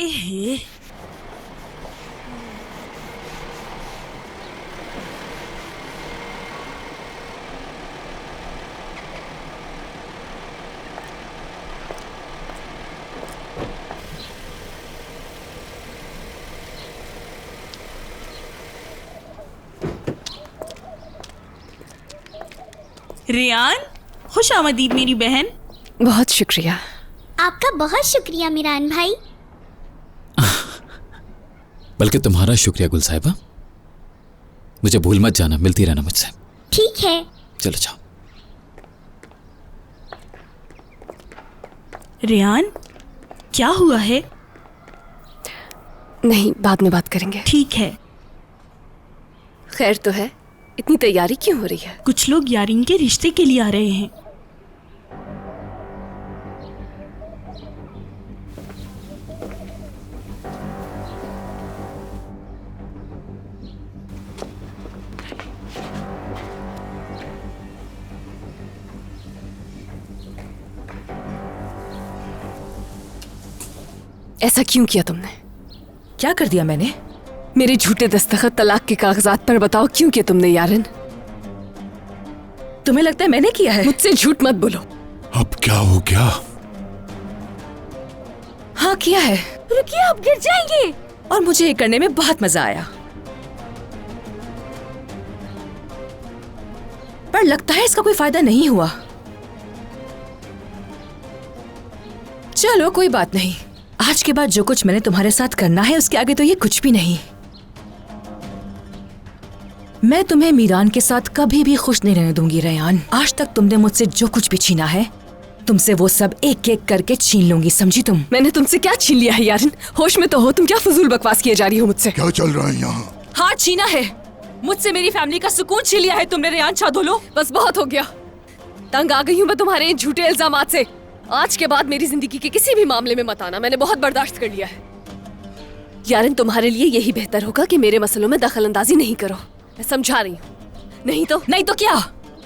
एहे, रियान, खुश आमदीद मेरी बहन। बहुत शुक्रिया। आपका बहुत शुक्रिया मिरान भाई। बल्कि तुम्हारा शुक्रिया गुल साहिबा। मुझे भूल मत जाना, मिलती रहना मुझसे। ठीक है। चलो जाओ। रियान, क्या हुआ है? नहीं, बाद में बात करेंगे। ठीक है। खैर तो है, इतनी तैयारी क्यों हो रही है? कुछ लोग यारीन के रिश्ते के लिए आ रहे हैं। ऐसा क्यों किया तुमने? क्या कर दिया मैंने? मेरे झूठे दस्तखत तलाक के कागजात पर बताओ, क्यों किया तुमने यारिन? तुम्हें लगता है मैंने किया है? मुझसे झूठ मत बोलो। अब क्या हो गया? हाँ किया है, रुकिए, आप गिर जाएंगे। और मुझे ये करने में बहुत मजा आया। पर लगता है इसका कोई फायदा नहीं हुआ। चलो कोई बात नहीं, आज के बाद जो कुछ मैंने तुम्हारे साथ करना है उसके आगे तो ये कुछ भी नहीं। मैं तुम्हें मीरान के साथ कभी भी खुश नहीं रहने दूंगी रेयान। आज तक तुमने मुझसे जो कुछ भी छीना है, तुमसे वो सब एक एक करके छीन लूंगी, समझी तुम? मैंने तुमसे क्या छीन लिया है यारिन? होश में तो हो तुम? क्या फजूल बकवास किए जा रही हो मुझसे? क्या चल रहा है यहाँ? हाथ छीना है मुझसे, मेरी फैमिली का सुकून छीन लिया है तुमने रेयान छादोलो। बस बहुत हो गया। तंग आ गई हूँ मैं तुम्हारे इन झूठे इल्जामात से। आज के बाद मेरी जिंदगी के किसी भी मामले में मत आना, मैंने बहुत बर्दाश्त कर लिया है। यारिन, तुम्हारे लिए यही बेहतर होगा कि मेरे मसलों में दखल अंदाजी नहीं करो। मैं समझा रही हूँ। नहीं तो क्या?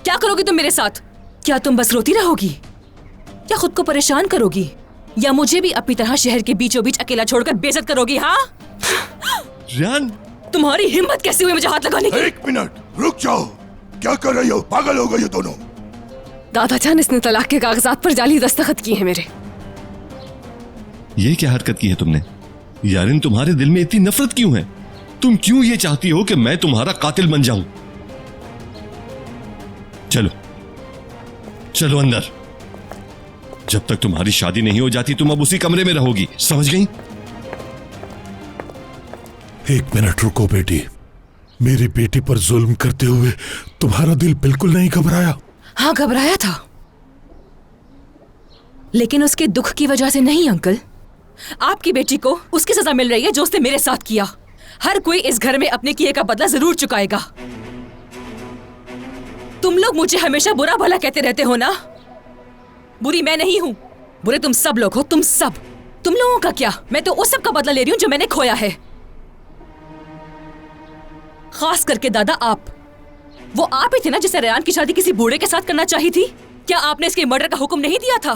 क्या करोगी तुम मेरे साथ? क्या तुम बस रोती रहोगी या खुद को परेशान करोगी, या मुझे भी अपनी तरह शहर के बीचों बीच अकेला छोड़कर बेइज्जत करोगी? हाँ रियान, तुम्हारी हिम्मत कैसे हुई मुझे हाथ लगाने की? एक मिनट रुक जाओ। क्या कर रही हो? पागल हो गई हो दोनों। दादा जान, इसने तलाक के कागजात पर जाली दस्तखत किए हैं मेरे। ये क्या हरकत की है तुमने? यारिन, तुम्हारे दिल में इतनी नफरत क्यों है? तुम क्यों ये चाहती हो कि मैं तुम्हारा कातिल बन जाऊं? चलो चलो अंदर। जब तक तुम्हारी शादी नहीं हो जाती तुम अब उसी कमरे में रहोगी, समझ गई? एक मिनट रुको बेटी। मेरी बेटी पर जुल्म करते हुए तुम्हारा दिल बिल्कुल नहीं घबराया? हाँ घबराया था, लेकिन उसके दुख की वजह से नहीं अंकल। आपकी बेटी को उसकी सजा मिल रही है जो उसने मेरे साथ किया। हर कोई इस घर में अपने किए का बदला जरूर चुकाएगा। तुम लोग मुझे हमेशा बुरा भला कहते रहते हो ना। बुरी मैं नहीं हूं, बुरे तुम सब लोग हो, तुम सब। तुम लोगों का क्या, मैं तो उस सब का बदला ले रही हूं जो मैंने खोया है। खास करके दादा आप। वो आप ही थे ना जिसे रेयान की शादी किसी बूढ़े के साथ करना चाहिए थी? क्या आपने इसके मर्डर का हुक्म नहीं दिया था?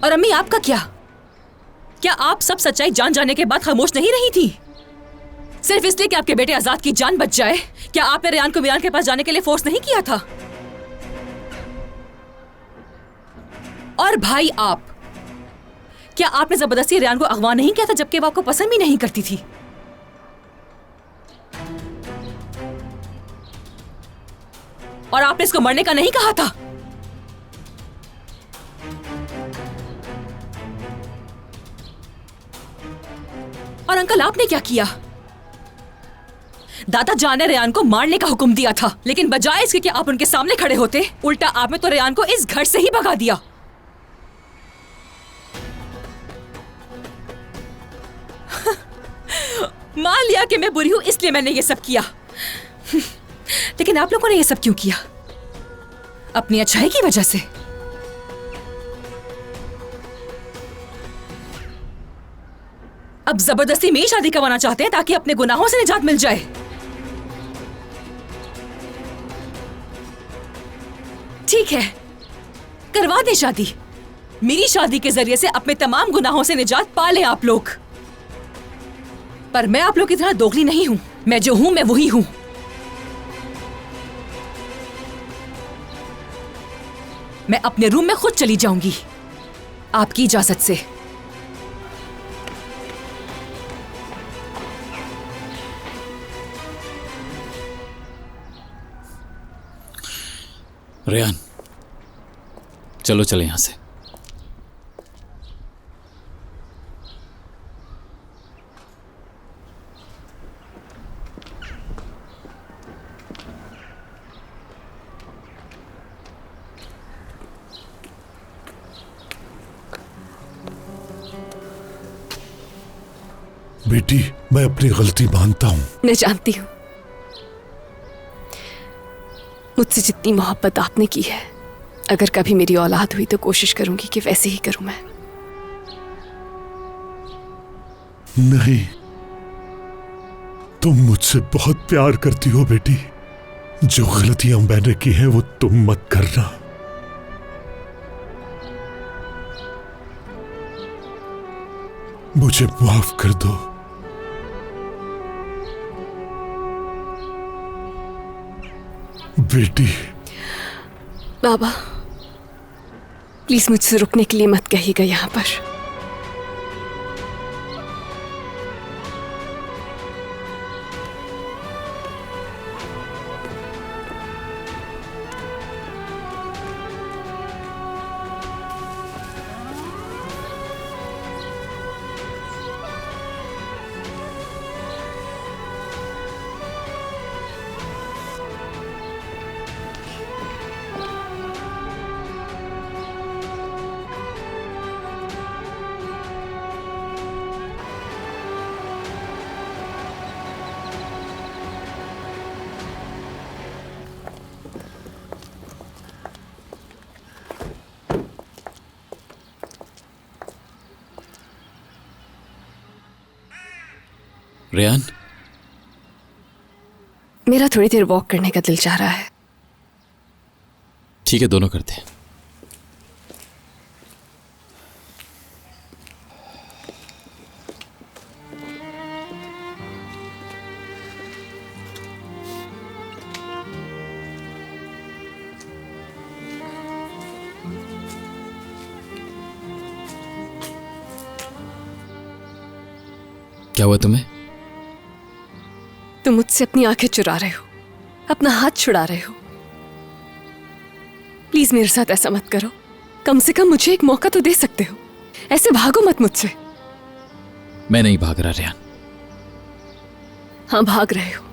और अम्मी आपका क्या आप सब सच्चाई जान जाने के बाद खामोश नहीं रही थी? सिर्फ इसलिए कि आपके बेटे आजाद की जान बच जाए, क्या आपने रेयान को मीरान के पास जाने के लिए फोर्स नहीं किया था? और भाई आप, क्या आपने जबरदस्ती रेयान को अगवा नहीं किया था जबकि वो आपको पसंद भी नहीं करती थी? और आपने इसको मरने का नहीं कहा था? और अंकल आपने क्या किया? दादा जान ने रेयान को मारने का हुक्म दिया था, लेकिन बजाय इसके कि आप उनके सामने खड़े होते, उल्टा आपने तो रेयान को इस घर से ही भगा दिया। मान लिया कि मैं बुरी हूं इसलिए मैंने ये सब किया, लेकिन आप लोगों ने ये सब क्यों किया? अपनी अच्छाई की वजह से। अब जबरदस्ती में ही शादी करवाना चाहते हैं ताकि अपने गुनाहों से निजात मिल जाए। ठीक है, करवा दें शादी। मेरी शादी के जरिए से अपने तमाम गुनाहों से निजात पा लें आप लोग। पर मैं आप लोग की तरह दोगली नहीं हूं। मैं जो हूं मैं वही हूं। मैं अपने रूम में खुद चली जाऊंगी आपकी इजाजत से। रेहान, चलो चले यहां से। बेटी, मैं अपनी गलती मानता हूं। मैं जानती हूँ मुझसे जितनी मोहब्बत आपने की है, अगर कभी मेरी औलाद हुई तो कोशिश करूंगी कि वैसे ही करूं मैं। नहीं, तुम मुझसे बहुत प्यार करती हो बेटी। जो गलतियां मैंने की हैं वो तुम मत करना। मुझे माफ कर दो। बेटी। बाबा, प्लीज मुझसे रुकने के लिए मत कहिएगा यहां पर। रेहान, मेरा थोड़ी देर वॉक करने का दिल चाह रहा है। ठीक है, दोनों करते हैं। क्या हुआ तुम्हें? तुम मुझसे अपनी आंखें चुरा रहे हो, अपना हाथ छुड़ा रहे हो। प्लीज मेरे साथ ऐसा मत करो। कम से कम मुझे एक मौका तो दे सकते हो। ऐसे भागो मत मुझसे। मैं नहीं भाग रहा रेहान। हाँ, भाग रहे हो,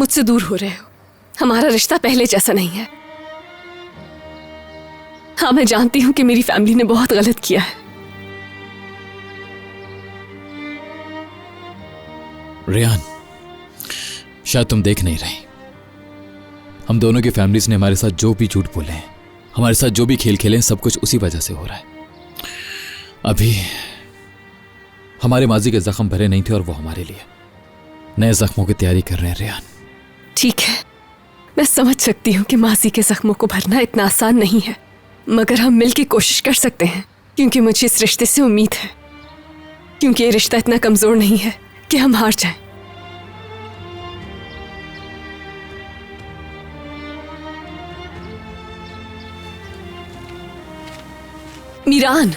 मुझसे दूर हो रहे हो। हमारा रिश्ता पहले जैसा नहीं है। हाँ, मैं जानती हूं कि मेरी फैमिली ने बहुत गलत किया है। रेहान, शायद तुम देख नहीं रही, हम दोनों की फैमिलीज ने हमारे साथ जो भी झूठ बोले हैं, हमारे साथ जो भी खेल खेले हैं, सब कुछ उसी वजह से हो रहा है। अभी हमारे माजी के जख्म भरे नहीं थे और वो हमारे लिए नए जख्मों की तैयारी कर रहे हैं। रेहान, ठीक है, मैं समझ सकती हूँ कि माजी के जख्मों को भरना इतना आसान नहीं है, मगर हम मिलकर कोशिश कर सकते हैं, क्योंकि मुझे इस रिश्ते से उम्मीद है। क्योंकि ये रिश्ता इतना कमजोर नहीं है कि हम हार जाएं। मीरान,